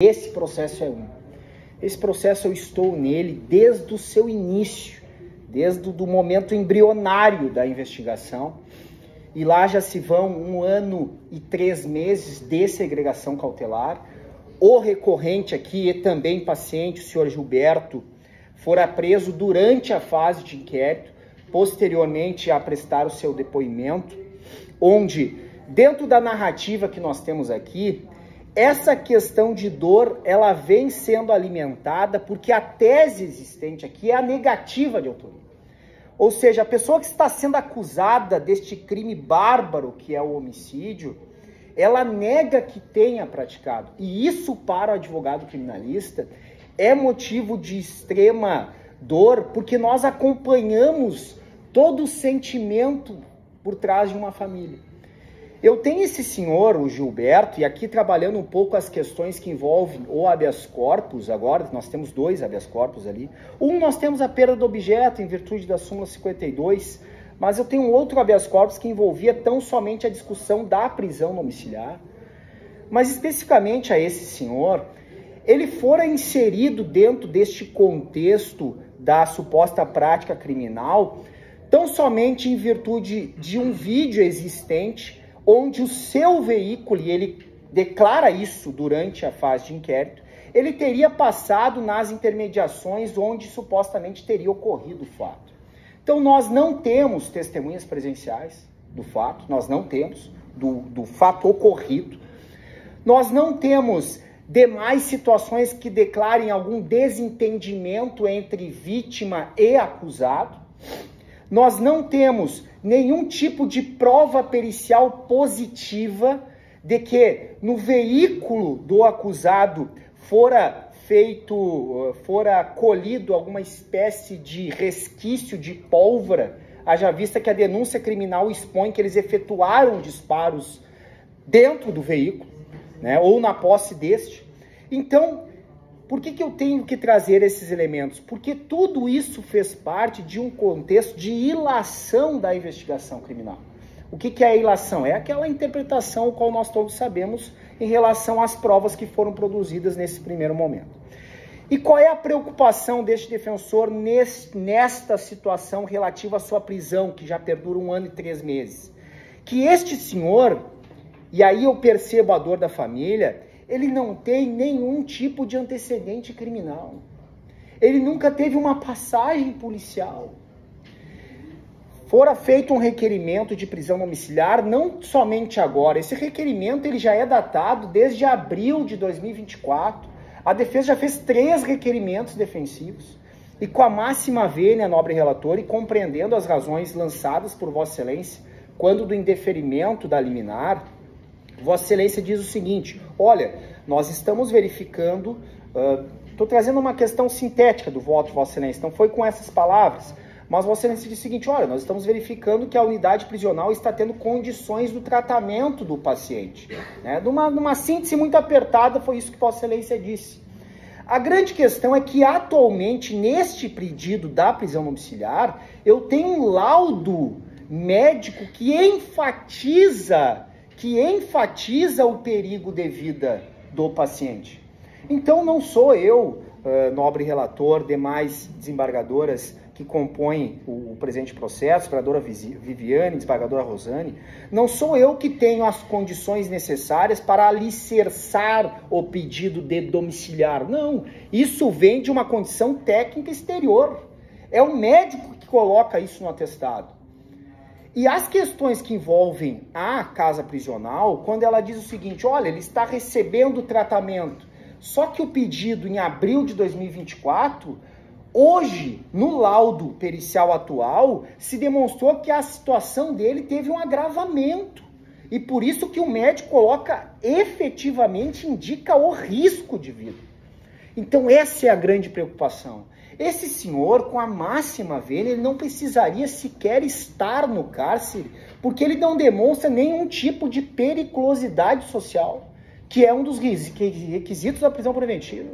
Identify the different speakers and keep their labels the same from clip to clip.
Speaker 1: Esse processo é único. Esse processo eu estou nele desde o seu início, desde o momento embrionário da investigação. E lá já se vão 1 ano e 3 meses de segregação cautelar. O recorrente aqui e também paciente, o senhor Gilberto, fora preso durante a fase de inquérito, posteriormente a prestar o seu depoimento, onde, dentro da narrativa que nós temos aqui, essa questão de dor, ela vem sendo alimentada porque a tese existente aqui é a negativa de autoria. Ou seja, a pessoa que está sendo acusada deste crime bárbaro que é o homicídio, ela nega que tenha praticado. E isso, para o advogado criminalista, é motivo de extrema dor, porque nós acompanhamos todo o sentimento por trás de uma família. Eu tenho esse senhor, o Gilberto, e aqui trabalhando um pouco as questões que envolvem o habeas corpus, agora nós temos 2 habeas corpus ali. Nós temos a perda do objeto em virtude da súmula 52, mas eu tenho um outro habeas corpus que envolvia tão somente a discussão da prisão domiciliar. Mas especificamente a esse senhor, ele fora inserido dentro deste contexto da suposta prática criminal, tão somente em virtude de um vídeo existente, onde o seu veículo, e ele declara isso durante a fase de inquérito, ele teria passado nas intermediações onde supostamente teria ocorrido o fato. Então nós não temos testemunhas presenciais do fato, nós não temos do fato ocorrido, nós não temos demais situações que declarem algum desentendimento entre vítima e acusado, nós não temos nenhum tipo de prova pericial positiva de que no veículo do acusado fora colhido alguma espécie de resquício de pólvora, haja vista que a denúncia criminal expõe que eles efetuaram disparos dentro do veículo, né, ou na posse deste. Então, por que eu tenho que trazer esses elementos? Porque tudo isso fez parte de um contexto de ilação da investigação criminal. O que é a ilação? É aquela interpretação qual nós todos sabemos em relação às provas que foram produzidas nesse primeiro momento. E qual é a preocupação deste defensor nesta situação relativa à sua prisão, que já perdura 1 ano e 3 meses? Que este senhor, e aí eu percebo a dor da família, ele não tem nenhum tipo de antecedente criminal. Ele nunca teve uma passagem policial. Fora feito um requerimento de prisão domiciliar, não somente agora. Esse requerimento ele já é datado desde abril de 2024. A defesa já fez 3 requerimentos defensivos. E com a máxima vênia, nobre relator, e compreendendo as razões lançadas por Vossa Excelência, quando do indeferimento da liminar, Vossa Excelência diz o seguinte: olha, nós estamos verificando, estou trazendo uma questão sintética do voto, Vossa Excelência, não foi com essas palavras, mas Vossa Excelência diz o seguinte: olha, nós estamos verificando que a unidade prisional está tendo condições do tratamento do paciente. Né? Numa síntese muito apertada, foi isso que Vossa Excelência disse. A grande questão é que atualmente, neste pedido da prisão domiciliar, eu tenho um laudo médico que enfatiza o perigo de vida do paciente. Então não sou eu, nobre relator, demais desembargadoras que compõem o presente processo, desembargadora Viviane, desembargadora Rosane, não sou eu que tenho as condições necessárias para alicerçar o pedido de domiciliar. Não, isso vem de uma condição técnica exterior. É o médico que coloca isso no atestado. E as questões que envolvem a casa prisional, quando ela diz o seguinte: olha, ele está recebendo tratamento, só que o pedido em abril de 2024, hoje, no laudo pericial atual, se demonstrou que a situação dele teve um agravamento. E por isso que o médico coloca, efetivamente, indica o risco de vida. Então essa é a grande preocupação. Esse senhor, com a máxima vênia, ele não precisaria sequer estar no cárcere, porque ele não demonstra nenhum tipo de periculosidade social, que é um dos requisitos da prisão preventiva.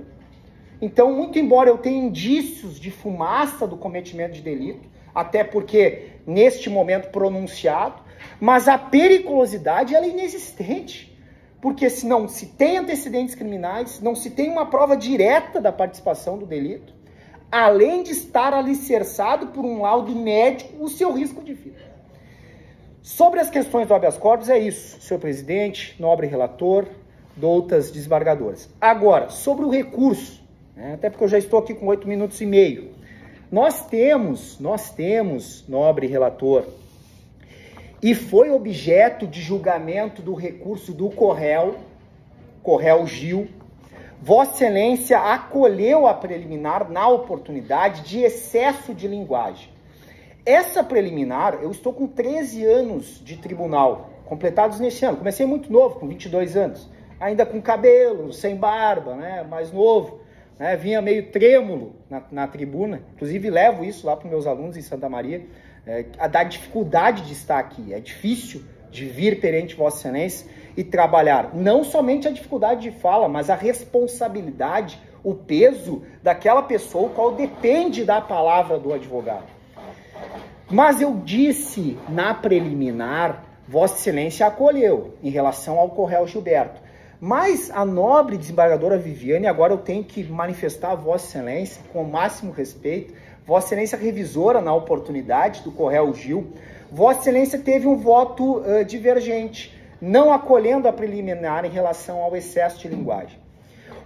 Speaker 1: Então, muito embora eu tenha indícios de fumaça do cometimento de delito, até porque neste momento pronunciado, mas a periculosidade ela é inexistente. porque se não se tem antecedentes criminais, não se tem uma prova direta da participação do delito, além de estar alicerçado por um laudo médico o seu risco de vida. Sobre as questões do habeas corpus é isso, senhor presidente, nobre relator, doutas desembargadoras. Agora, sobre o recurso, né, até porque eu já estou aqui com 8 minutos e meio, nós temos, nobre relator, e foi objeto de julgamento do recurso do Corréu Gil. Vossa Excelência acolheu a preliminar na oportunidade de excesso de linguagem. Essa preliminar, eu estou com 13 anos de tribunal, completados neste ano. Comecei muito novo, com 22 anos, ainda com cabelo, sem barba, né, mais novo. Né, vinha meio trêmulo na tribuna, inclusive levo isso lá para os meus alunos em Santa Maria, da dificuldade de estar aqui. É difícil de vir perante Vossa Excelência e trabalhar não somente a dificuldade de fala, mas a responsabilidade, o peso daquela pessoa, o qual depende da palavra do advogado. Mas eu disse na preliminar, Vossa Excelência acolheu em relação ao Corréu Gilberto. Mas a nobre desembargadora Viviane, agora eu tenho que manifestar a Vossa Excelência com o máximo respeito, Vossa Excelência revisora na oportunidade do Corréu Gil, Vossa Excelência teve um voto divergente, não acolhendo a preliminar em relação ao excesso de linguagem.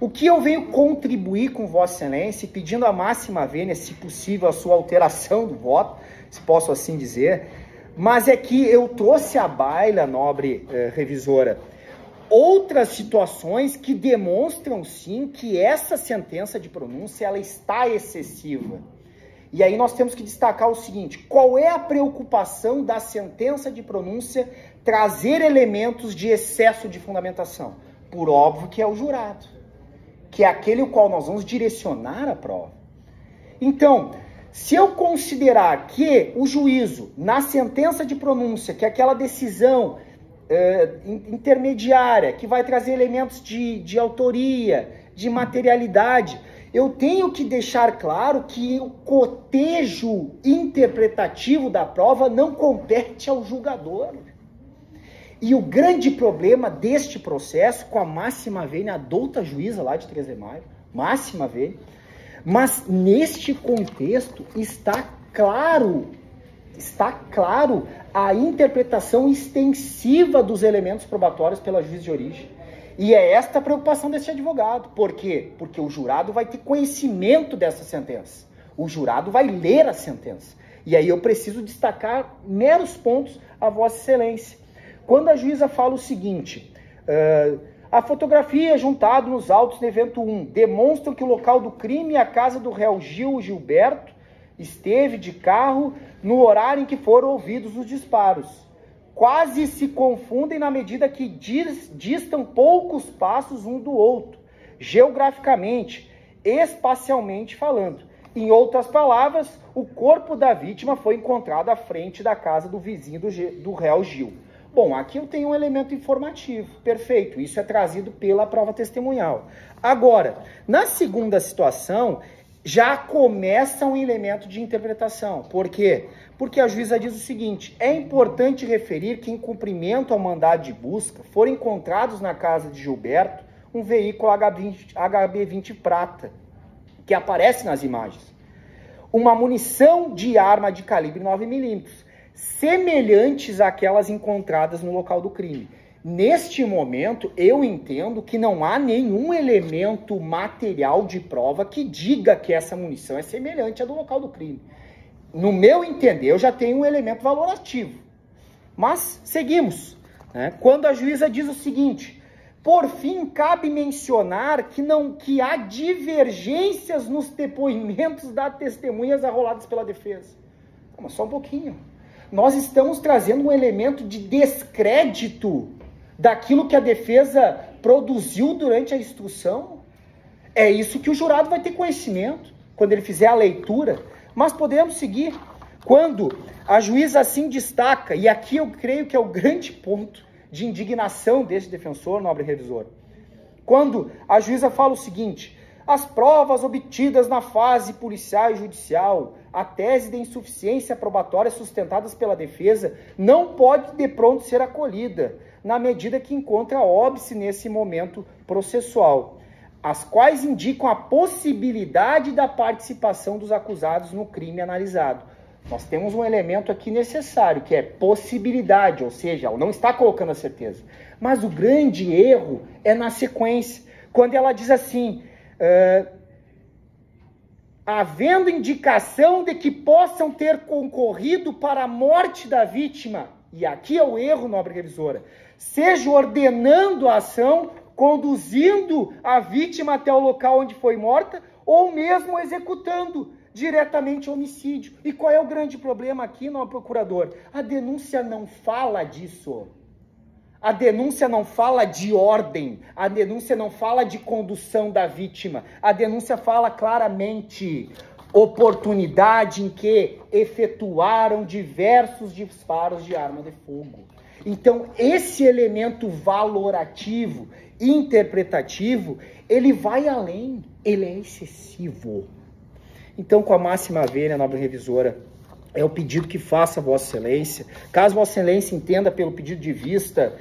Speaker 1: O que eu venho contribuir com Vossa Excelência, pedindo a máxima vênia, se possível, a sua alteração do voto, se posso assim dizer, mas é que eu trouxe à baila, nobre revisora, outras situações que demonstram, sim, que essa sentença de pronúncia ela está excessiva. E aí nós temos que destacar o seguinte, qual é a preocupação da sentença de pronúncia trazer elementos de excesso de fundamentação? Por óbvio que é o jurado, que é aquele o qual nós vamos direcionar a prova. Então, se eu considerar que o juízo, na sentença de pronúncia, que é aquela decisão intermediária, que vai trazer elementos de autoria, de materialidade, eu tenho que deixar claro que o cotejo interpretativo da prova não compete ao julgador. E o grande problema deste processo, com a máxima vênia, a douta juíza lá de 3 de maio, máxima vênia, mas neste contexto está claro a interpretação extensiva dos elementos probatórios pela juíza de origem. E é esta a preocupação desse advogado. Por quê? Porque o jurado vai ter conhecimento dessa sentença. O jurado vai ler a sentença. E aí eu preciso destacar meros pontos a Vossa Excelência. Quando a juíza fala o seguinte, a fotografia juntada nos autos do evento 1 demonstram que o local do crime é a casa do réu Gilberto, esteve de carro no horário em que foram ouvidos os disparos. Quase se confundem na medida que distam poucos passos um do outro, geograficamente, espacialmente falando. Em outras palavras, o corpo da vítima foi encontrado à frente da casa do vizinho do réu Gil. Bom, aqui eu tenho um elemento informativo, perfeito, isso é trazido pela prova testemunhal. Agora, na segunda situação, já começa um elemento de interpretação. Por quê? Porque a juíza diz o seguinte, é importante referir que em cumprimento ao mandado de busca, foram encontrados na casa de Gilberto um veículo HB20 prata, que aparece nas imagens. Uma munição de arma de calibre 9mm, semelhantes àquelas encontradas no local do crime. Neste momento, eu entendo que não há nenhum elemento material de prova que diga que essa munição é semelhante à do local do crime. No meu entender, eu já tenho um elemento valorativo. Mas, seguimos. Quando a juíza diz o seguinte, por fim, cabe mencionar que há divergências nos depoimentos das testemunhas arroladas pela defesa. Mas só um pouquinho. Nós estamos trazendo um elemento de descrédito daquilo que a defesa produziu durante a instrução. É isso que o jurado vai ter conhecimento quando ele fizer a leitura. Mas podemos seguir. Quando a juíza assim destaca, e aqui eu creio que é o grande ponto de indignação desse defensor, nobre revisor. Quando a juíza fala o seguinte, as provas obtidas na fase policial e judicial, a tese de insuficiência probatória sustentadas pela defesa, não pode de pronto ser acolhida, na medida que encontra óbice nesse momento processual, as quais indicam a possibilidade da participação dos acusados no crime analisado. Nós temos um elemento aqui necessário, que é possibilidade, ou seja, ela não está colocando a certeza. Mas o grande erro é na sequência, quando ela diz assim, havendo indicação de que possam ter concorrido para a morte da vítima, e aqui é o erro, nobre revisora, seja ordenando a ação, conduzindo a vítima até o local onde foi morta, ou mesmo executando diretamente o homicídio. E qual é o grande problema aqui, nobre procurador? A denúncia não fala disso. A denúncia não fala de ordem, a denúncia não fala de condução da vítima, a denúncia fala claramente oportunidade em que efetuaram diversos disparos de arma de fogo. Então, esse elemento valorativo, interpretativo, ele vai além, ele é excessivo. Então, com a máxima vênia, nobre revisora, é o pedido que faça a Vossa Excelência. Caso Vossa Excelência entenda pelo pedido de vista,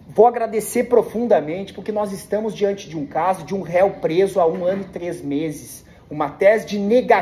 Speaker 1: vou agradecer profundamente, porque nós estamos diante de um caso de um réu preso há 1 ano e 3 meses, uma tese de negação